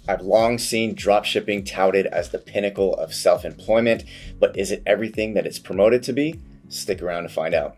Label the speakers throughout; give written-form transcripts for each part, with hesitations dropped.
Speaker 1: I've long seen dropshipping touted as the pinnacle of self-employment, but is it everything that it's promoted to be? Stick around to find out.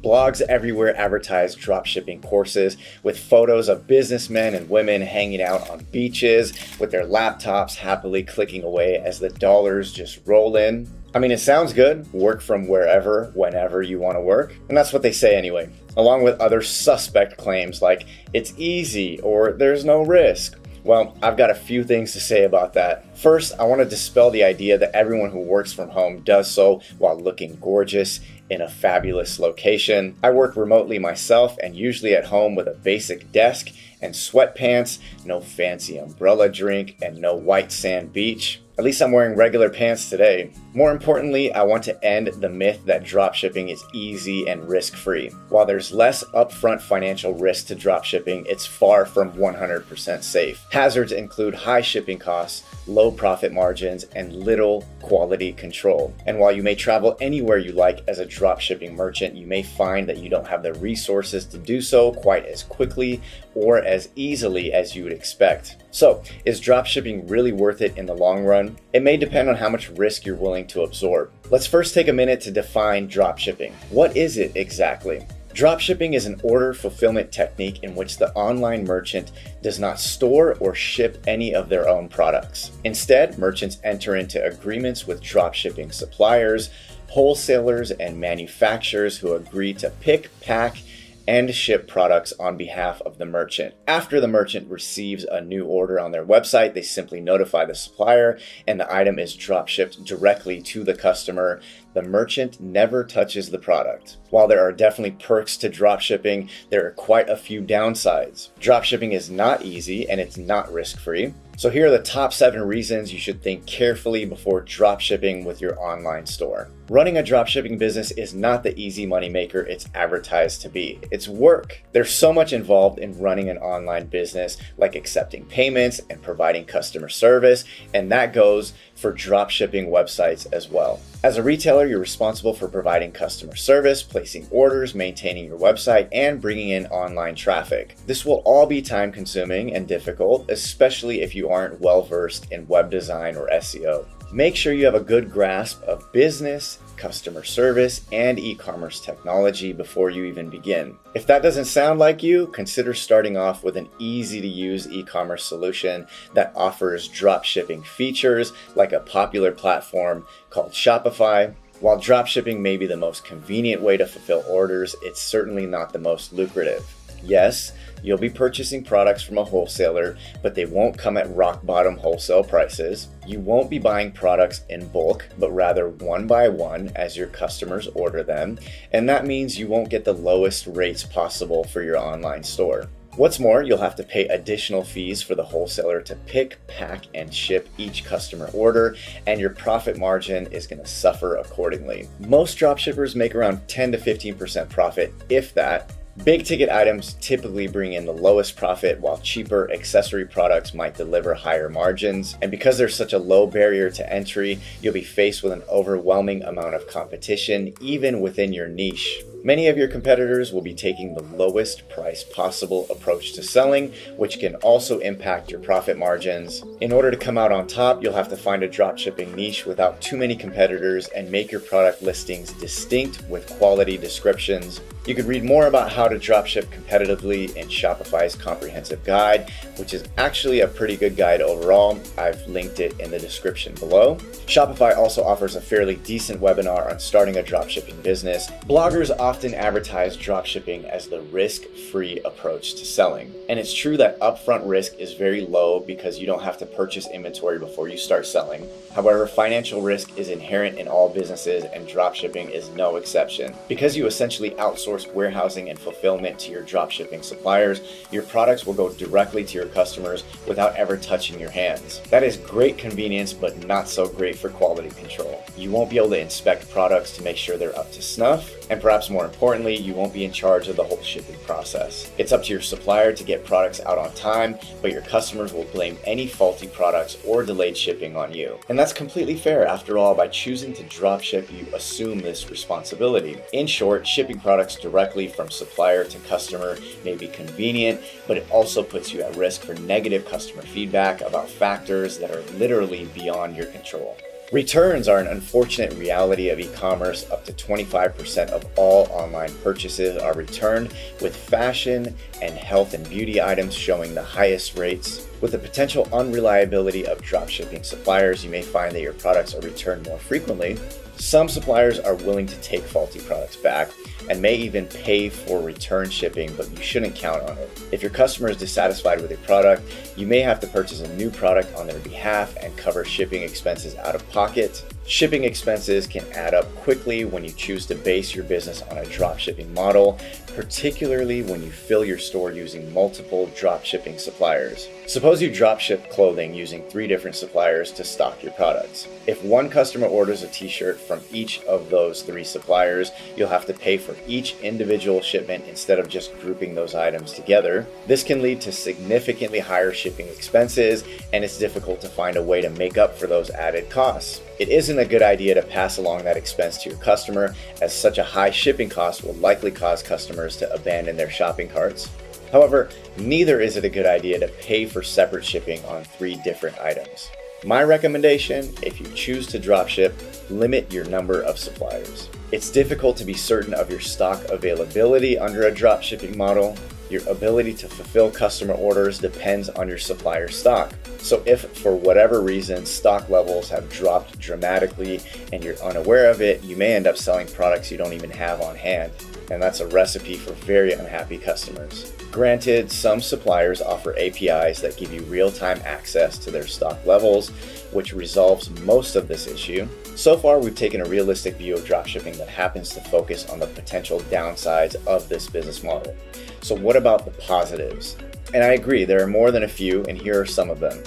Speaker 1: Blogs everywhere advertise dropshipping courses with photos of businessmen and women hanging out on beaches with their laptops happily clicking away as the dollars just roll in. I mean, it sounds good. Work from wherever, whenever you want to work. And that's what they say anyway, along with other suspect claims like it's easy or there's no risk. Well, I've got a few things to say about that. First, I want to dispel the idea that everyone who works from home does so while looking gorgeous in a fabulous location. I work remotely myself and usually at home with a basic desk and sweatpants, no fancy umbrella drink, and no white sand beach. At least I'm wearing regular pants today. More importantly, I want to end the myth that dropshipping is easy and risk-free. While there's less upfront financial risk to dropshipping, it's far from 100% safe. Hazards include high shipping costs, low profit margins, and little quality control. And while you may travel anywhere you like as a dropshipping merchant, you may find that you don't have the resources to do so quite as quickly or as easily as you would expect. So, is dropshipping really worth it in the long run? It may depend on how much risk you're willing to absorb. Let's first take a minute to define dropshipping. What is it exactly? Dropshipping is an order fulfillment technique in which the online merchant does not store or ship any of their own products. Instead, merchants enter into agreements with dropshipping suppliers, wholesalers, and manufacturers who agree to pick, pack, and ship products on behalf of the merchant. After the merchant receives a new order on their website, they simply notify the supplier and the item is dropshipped directly to the customer. The merchant never touches the product. While there are definitely perks to dropshipping, there are quite a few downsides. Dropshipping is not easy and it's not risk-free. So here are the top 7 reasons you should think carefully before dropshipping with your online store. Running a dropshipping business is not the easy moneymaker it's advertised to be. It's work. There's so much involved in running an online business, like accepting payments and providing customer service, and that goes for dropshipping websites as well. As a retailer, you're responsible for providing customer service, placing orders, maintaining your website, and bringing in online traffic. This will all be time-consuming and difficult, especially if you aren't well-versed in web design or SEO. Make sure you have a good grasp of business, customer service, and e-commerce technology before you even begin. If that doesn't sound like you, consider starting off with an easy-to-use e-commerce solution that offers dropshipping features like a popular platform called Shopify. While dropshipping may be the most convenient way to fulfill orders, it's certainly not the most lucrative. Yes, you'll be purchasing products from a wholesaler, but they won't come at rock bottom wholesale prices. You won't be buying products in bulk, but rather one by one as your customers order them, and that means you won't get the lowest rates possible for your online store. What's more, you'll have to pay additional fees for the wholesaler to pick, pack, and ship each customer order, and your profit margin is going to suffer accordingly. Most dropshippers make around 10 to 15% profit, if that. Big ticket items typically bring in the lowest profit, while cheaper accessory products might deliver higher margins. And because there's such a low barrier to entry, you'll be faced with an overwhelming amount of competition, even within your niche. Many of your competitors will be taking the lowest price possible approach to selling, which can also impact your profit margins. In order to come out on top, you'll have to find a dropshipping niche without too many competitors and make your product listings distinct with quality descriptions. You can read more about how to dropship competitively in Shopify's comprehensive guide, which is actually a pretty good guide overall. I've linked it in the description below. Shopify also offers a fairly decent webinar on starting a dropshipping business. Bloggers often advertise dropshipping as the risk-free approach to selling. And it's true that upfront risk is very low because you don't have to purchase inventory before you start selling. However, financial risk is inherent in all businesses and dropshipping is no exception. Because you essentially outsource warehousing and fulfillment to your dropshipping suppliers, your products will go directly to your customers without ever touching your hands. That is great convenience, but not so great for quality control. You won't be able to inspect products to make sure they're up to snuff, and perhaps more more importantly, you won't be in charge of the whole shipping process. It's up to your supplier to get products out on time, but your customers will blame any faulty products or delayed shipping on you. And that's completely fair. After all, by choosing to dropship, you assume this responsibility. In short, shipping products directly from supplier to customer may be convenient, but it also puts you at risk for negative customer feedback about factors that are literally beyond your control. Returns are an unfortunate reality of e-commerce. Up to 25% of all online purchases are returned, with fashion and health and beauty items showing the highest rates. With the potential unreliability of dropshipping suppliers, you may find that your products are returned more frequently. Some suppliers are willing to take faulty products back and may even pay for return shipping, but you shouldn't count on it. If your customer is dissatisfied with a product, you may have to purchase a new product on their behalf and cover shipping expenses out of pocket. Shipping expenses can add up quickly when you choose to base your business on a dropshipping model, particularly when you fill your store using multiple dropshipping suppliers. Suppose you dropship clothing using 3 different suppliers to stock your products. If one customer orders a t-shirt from each of those 3 suppliers, you'll have to pay for each individual shipment instead of just grouping those items together. This can lead to significantly higher shipping expenses, and it's difficult to find a way to make up for those added costs. It isn't a good idea to pass along that expense to your customer, as such a high shipping cost will likely cause customers to abandon their shopping carts. However, neither is it a good idea to pay for separate shipping on 3 different items. My recommendation, if you choose to dropship, limit your number of suppliers. It's difficult to be certain of your stock availability under a dropshipping model. Your ability to fulfill customer orders depends on your supplier stock. So if for whatever reason stock levels have dropped dramatically and you're unaware of it, you may end up selling products you don't even have on hand. And that's a recipe for very unhappy customers. Granted, some suppliers offer APIs that give you real-time access to their stock levels, which resolves most of this issue. So far, we've taken a realistic view of dropshipping that happens to focus on the potential downsides of this business model. So what about the positives? And I agree, there are more than a few, and here are some of them.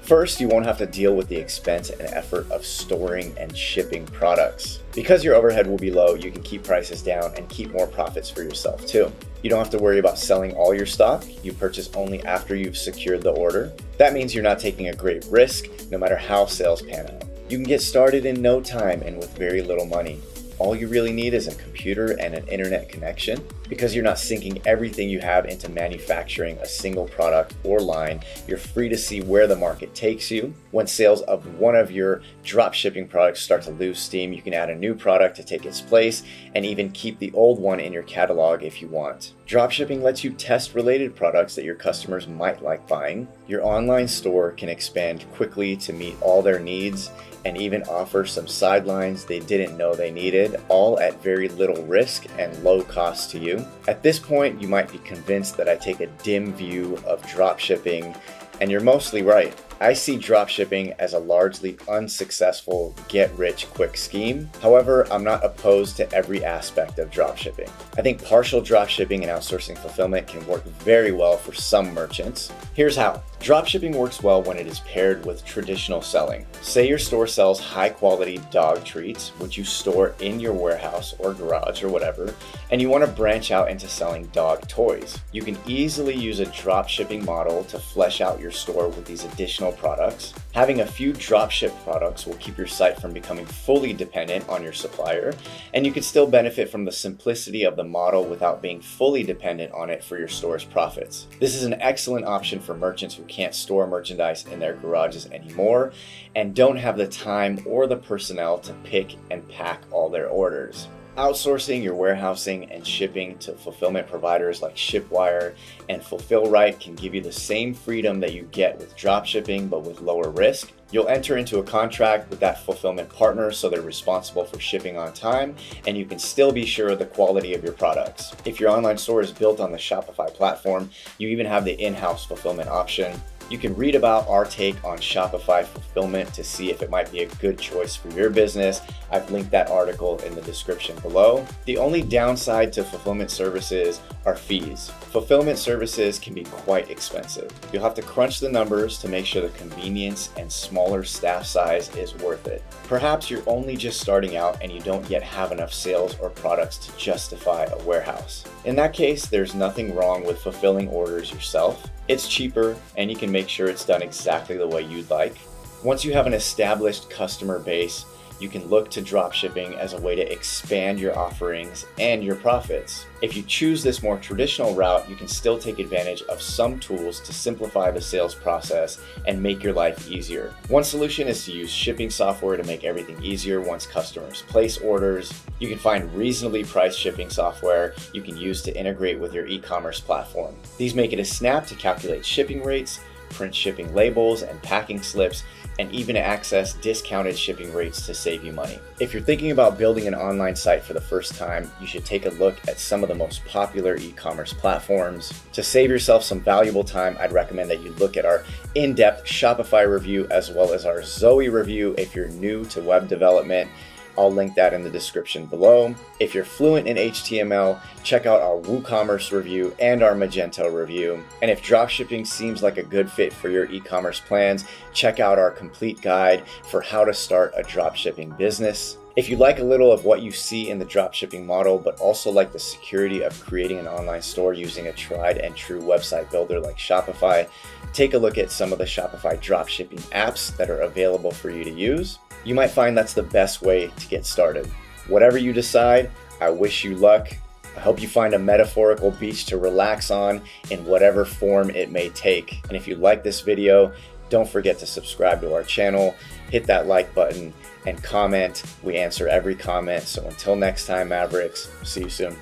Speaker 1: First, you won't have to deal with the expense and effort of storing and shipping products. Because your overhead will be low, you can keep prices down and keep more profits for yourself too. You don't have to worry about selling all your stock. You purchase only after you've secured the order. That means you're not taking a great risk, no matter how sales pan out. You can get started in no time and with very little money. All you really need is a computer and an internet connection. Because you're not sinking everything you have into manufacturing a single product or line, you're free to see where the market takes you. When sales of one of your drop shipping products start to lose steam, you can add a new product to take its place and even keep the old one in your catalog if you want. Dropshipping lets you test related products that your customers might like buying. Your online store can expand quickly to meet all their needs and even offer some sidelines they didn't know they needed, all at very little risk and low cost to you. At this point, you might be convinced that I take a dim view of dropshipping, and you're mostly right. I see dropshipping as a largely unsuccessful get-rich-quick scheme. However, I'm not opposed to every aspect of dropshipping. I think partial dropshipping and outsourcing fulfillment can work very well for some merchants. Here's how. Dropshipping works well when it is paired with traditional selling. Say your store sells high-quality dog treats, which you store in your warehouse or garage or whatever, and you want to branch out into selling dog toys. You can easily use a dropshipping model to flesh out your store with these additional products. Having a few dropship products will keep your site from becoming fully dependent on your supplier, and you can still benefit from the simplicity of the model without being fully dependent on it for your store's profits. This is an excellent option for merchants who can't store merchandise in their garages anymore and don't have the time or the personnel to pick and pack all their orders. Outsourcing your warehousing and shipping to fulfillment providers like Shipwire and Fulfillrite can give you the same freedom that you get with dropshipping, but with lower risk. You'll enter into a contract with that fulfillment partner so they're responsible for shipping on time, and you can still be sure of the quality of your products. If your online store is built on the Shopify platform, you even have the in-house fulfillment option. You can read about our take on Shopify fulfillment to see if it might be a good choice for your business. I've linked that article in the description below. The only downside to fulfillment services are fees. Fulfillment services can be quite expensive. You'll have to crunch the numbers to make sure the convenience and smaller staff size is worth it. Perhaps you're only just starting out and you don't yet have enough sales or products to justify a warehouse. In that case, there's nothing wrong with fulfilling orders yourself. It's cheaper and you can make sure it's done exactly the way you'd like. Once you have an established customer base, you can look to dropshipping as a way to expand your offerings and your profits. If you choose this more traditional route, you can still take advantage of some tools to simplify the sales process and make your life easier. One solution is to use shipping software to make everything easier once customers place orders. You can find reasonably priced shipping software you can use to integrate with your e-commerce platform. These make it a snap to calculate shipping rates, print shipping labels and packing slips, and even access discounted shipping rates to save you money. If you're thinking about building an online site for the first time, you should take a look at some of the most popular e-commerce platforms. To save yourself some valuable time, I'd recommend that you look at our in-depth Shopify review as well as our Zoe review if you're new to web development. I'll link that in the description below. If you're fluent in HTML, check out our WooCommerce review and our Magento review. And if dropshipping seems like a good fit for your e-commerce plans, check out our complete guide for how to start a dropshipping business. If you like a little of what you see in the dropshipping model, but also like the security of creating an online store using a tried and true website builder like Shopify, take a look at some of the Shopify dropshipping apps that are available for you to use. You might find that's the best way to get started. Whatever you decide, I wish you luck. I hope you find a metaphorical beach to relax on in whatever form it may take. And if you like this video, don't forget to subscribe to our channel, hit that like button, and comment. We answer every comment. So until next time, Mavericks, see you soon.